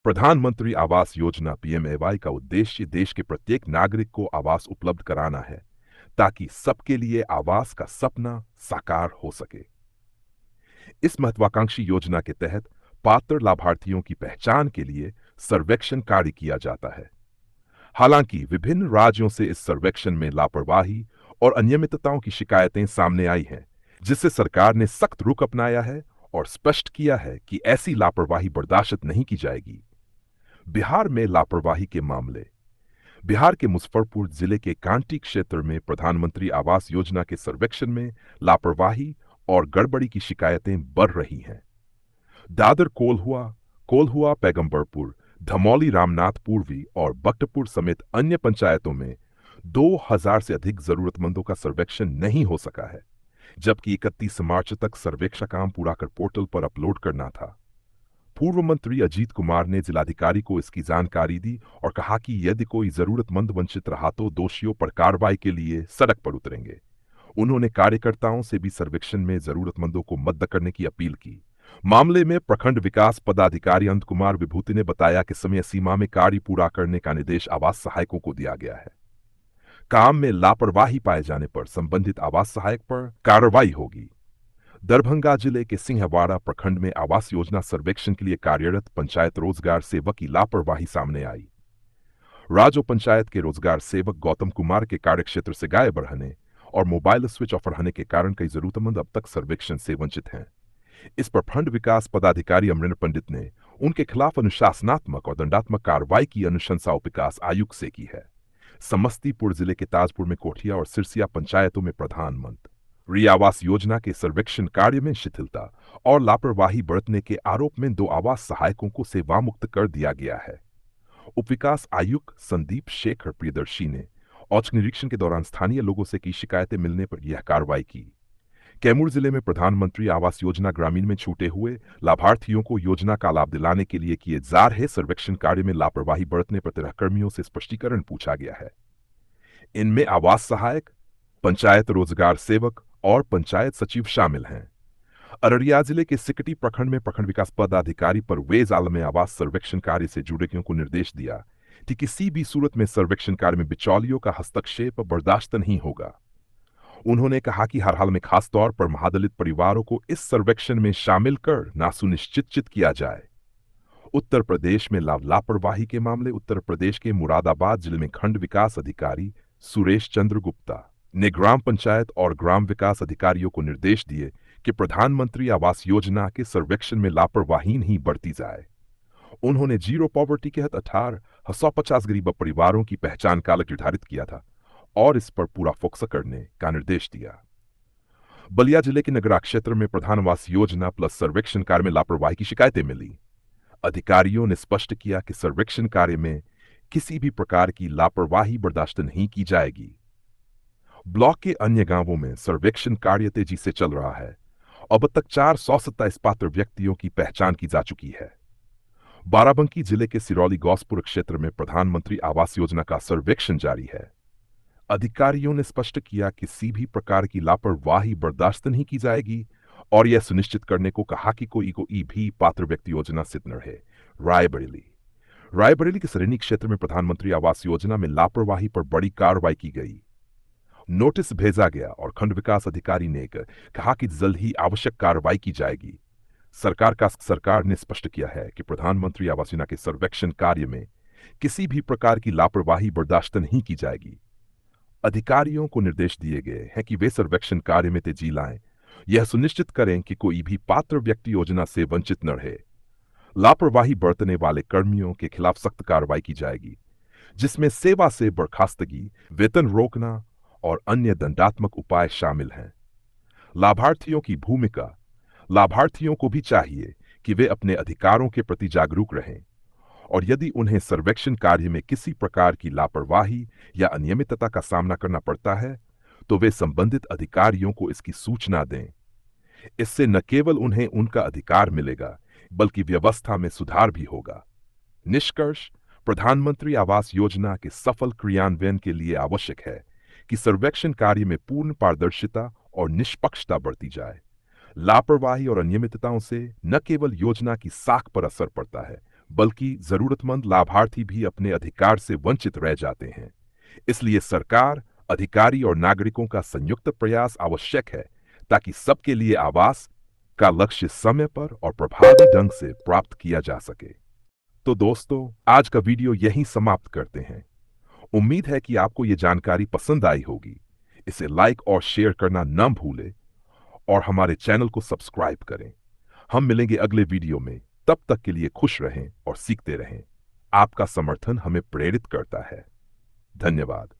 प्रधानमंत्री आवास योजना पीएमएवाई का उद्देश्य देश के प्रत्येक नागरिक को आवास उपलब्ध कराना है ताकि सबके लिए आवास का सपना साकार हो सके। इस महत्वाकांक्षी योजना के तहत पात्र लाभार्थियों की पहचान के लिए सर्वेक्षण कार्य किया जाता है। हालांकि विभिन्न राज्यों से इस सर्वेक्षण में लापरवाही और अनियमितताओं की शिकायतें सामने आई हैं, जिससे सरकार ने सख्त रुख अपनाया है और स्पष्ट किया है कि ऐसी लापरवाही बर्दाश्त नहीं की जाएगी। बिहार में लापरवाही के मामले। बिहार के मुजफ्फरपुर जिले के कांटी क्षेत्र में प्रधानमंत्री आवास योजना के सर्वेक्षण में लापरवाही और गड़बड़ी की शिकायतें बढ़ रही हैं। दादर कोल्हुआ पैगंबरपुर, धमौली रामनाथ पूर्वी और बख्तपुर समेत अन्य पंचायतों में 2000 से अधिक जरूरतमंदों का सर्वेक्षण नहीं हो सका है, जबकि 31 मार्च तक सर्वेक्षण काम पूरा कर पोर्टल पर अपलोड करना था। पूर्व मंत्री अजीत कुमार ने जिलाधिकारी को इसकी जानकारी दी और कहा कि यदि कोई जरूरतमंद वंचित रहा तो दोषियों पर कार्रवाई के लिए सड़क पर उतरेंगे। उन्होंने कार्यकर्ताओं से भी सर्वेक्षण में जरूरतमंदों को मदद करने की अपील की। मामले में प्रखंड विकास पदाधिकारी अनंत कुमार विभूति ने बताया कि समय सीमा में कार्य पूरा करने का निर्देश आवास सहायकों को दिया गया है। काम में लापरवाही पाए जाने पर संबंधित आवास सहायक पर कार्रवाई होगी। दरभंगा जिले के सिंहवाड़ा प्रखंड में आवास योजना सर्वेक्षण के लिए कार्यरत पंचायत रोजगार सेवक की लापरवाही सामने आई। राजो पंचायत के रोजगार सेवक गौतम कुमार के कार्यक्षेत्र से गायब रहने और मोबाइल स्विच ऑफ रहने के कारण कई जरूरतमंद अब तक सर्वेक्षण से वंचित हैं। इस पर प्रखंड विकास पदाधिकारी अमरेंद्र पंडित ने उनके खिलाफ अनुशासनात्मक और दंडात्मक कार्रवाई की अनुशंसा उपविकास आयुक्त से की है। समस्तीपुर जिले के ताजपुर में कोठिया और सिरसिया पंचायतों में प्रधानमंत्री आवास योजना के सर्वेक्षण कार्य में शिथिलता और लापरवाही बरतने के आरोप में 2 आवास सहायकों को सेवामुक्त कर दिया गया है। उपविकास आयुक्त संदीप शेखर प्रियदर्शी ने औचक निरीक्षण के दौरान स्थानीय लोगों से की शिकायतें मिलने पर यह कार्रवाई की। कैमूर जिले में प्रधानमंत्री आवास योजना ग्रामीण में छूटे हुए लाभार्थियों को योजना का लाभ दिलाने के लिए किए जा रहे सर्वेक्षण कार्य में लापरवाही बरतने पर 13 कर्मियों से स्पष्टीकरण पूछा गया है। इनमें आवास सहायक, पंचायत रोजगार सेवक और पंचायत सचिव शामिल हैं। अररिया जिले के सिकटी प्रखंड में प्रखंड विकास पदाधिकारी परवेज आलम में आवास सर्वेक्षण कार्य से जुड़े को निर्देश दिया कि किसी भी सूरत में सर्वेक्षण कार्य में बिचौलियों का हस्तक्षेप बर्दाश्त नहीं होगा। उन्होंने कहा कि हर हाल में खासतौर पर महादलित परिवारों को इस सर्वेक्षण में शामिल कर ना सुनिश्चित किया जाए। उत्तर प्रदेश में लापरवाही के मामले। उत्तर प्रदेश के मुरादाबाद जिले में खंड विकास अधिकारी सुरेश चंद्र गुप्ता ने ग्राम पंचायत और ग्राम विकास अधिकारियों को निर्देश दिए कि प्रधानमंत्री आवास योजना के सर्वेक्षण में लापरवाही नहीं बरती जाए। उन्होंने जीरो पॉवर्टी के तहत 1850 गरीब परिवारों की पहचान कालक निर्धारित किया था और इस पर पूरा फोकस करने का निर्देश दिया। बलिया जिले के नगरा क्षेत्र में प्रधान आवास योजना प्लस सर्वेक्षण कार्य में लापरवाही की शिकायतें मिली। अधिकारियों ने स्पष्ट किया कि सर्वेक्षण कार्य में किसी भी प्रकार की लापरवाही बर्दाश्त नहीं की जाएगी। ब्लॉक के अन्य गांवों में सर्वेक्षण कार्य तेजी से चल रहा है। अब तक 427 पात्र व्यक्तियों की पहचान की जा चुकी है। बाराबंकी जिले के सिरौली गौसपुर क्षेत्र में प्रधानमंत्री आवास योजना का सर्वेक्षण जारी है। अधिकारियों ने स्पष्ट किया कि किसी भी प्रकार की लापरवाही बर्दाश्त नहीं की जाएगी और यह सुनिश्चित करने को कहा कि कोई भी पात्र व्यक्ति योजना से न रहे। रायबरेली के सरेनी क्षेत्र में प्रधानमंत्री आवास योजना में लापरवाही पर बड़ी कार्रवाई की गई। नोटिस भेजा गया और खंड विकास अधिकारी ने कहा कि जल्द ही आवश्यक कार्रवाई की जाएगी। सरकार ने स्पष्ट किया है कि प्रधानमंत्री आवास योजना के सर्वेक्षण कार्य में किसी भी प्रकार की लापरवाही बर्दाश्त नहीं की जाएगी। अधिकारियों को निर्देश दिए गए हैं कि वे सर्वेक्षण कार्य में तेजी लाएं, यह सुनिश्चित करें कि कोई भी पात्र व्यक्ति योजना से वंचित न रहे। लापरवाही बरतने वाले कर्मियों के खिलाफ सख्त कार्रवाई की जाएगी, जिसमें सेवा से बर्खास्तगी, वेतन रोकना और अन्य दंडात्मक उपाय शामिल हैं। लाभार्थियों की भूमिका। लाभार्थियों को भी चाहिए कि वे अपने अधिकारों के प्रति जागरूक रहें और यदि उन्हें सर्वेक्षण कार्य में किसी प्रकार की लापरवाही या अनियमितता का सामना करना पड़ता है तो वे संबंधित अधिकारियों को इसकी सूचना दें। इससे न केवल उन्हें उनका अधिकार मिलेगा बल्कि व्यवस्था में सुधार भी होगा। निष्कर्ष, प्रधानमंत्री आवास योजना के सफल क्रियान्वयन के लिए आवश्यक है कि सर्वेक्षण कार्य में पूर्ण पारदर्शिता और निष्पक्षता बरती जाए। लापरवाही और अनियमितताओं से न केवल योजना की साख पर असर पड़ता है बल्कि जरूरतमंद लाभार्थी भी अपने अधिकार से वंचित रह जाते हैं। इसलिए सरकार, अधिकारी और नागरिकों का संयुक्त प्रयास आवश्यक है ताकि सबके लिए आवास का लक्ष्य समय पर और प्रभावी ढंग से प्राप्त किया जा सके। तो दोस्तों, आज का वीडियो यहीं समाप्त करते हैं। उम्मीद है कि आपको ये जानकारी पसंद आई होगी। इसे लाइक और शेयर करना न भूलें और हमारे चैनल को सब्सक्राइब करें। हम मिलेंगे अगले वीडियो में। तब तक के लिए खुश रहें और सीखते रहें। आपका समर्थन हमें प्रेरित करता है। धन्यवाद।